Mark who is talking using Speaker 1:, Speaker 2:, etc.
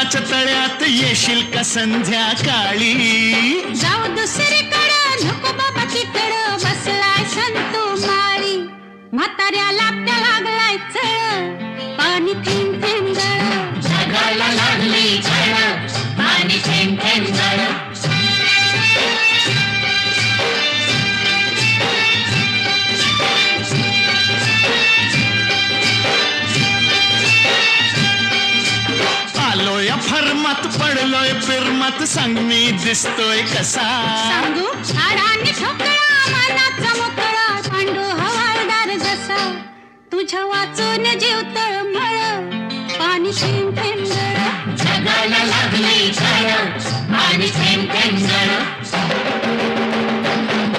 Speaker 1: प्रेमाच्या तळ्यात येशील का संध्याकाळी?
Speaker 2: जाऊ दुसरीकडं नको बाबा तिकडं बसलाय संतू माळी. म्हाताऱ्याला त्या लागलाय चळ पाणी थेंब थेंब गळ.
Speaker 3: जगाला लागली झळ पाणी थेंब थेंब गळ.
Speaker 1: आलोय फर्मात पडलोय फिरमात सांग मी दिसतोय कसा?
Speaker 2: सांगू हाडाने ठोकळा मनाचा मोकळा पांडू हवालदार जसा. तुझ्या वाचून जीव तळमळ पाणी थेंब थेंब गळ.
Speaker 3: जगाला लागली झळ पाणी थेंब थेंब गळ.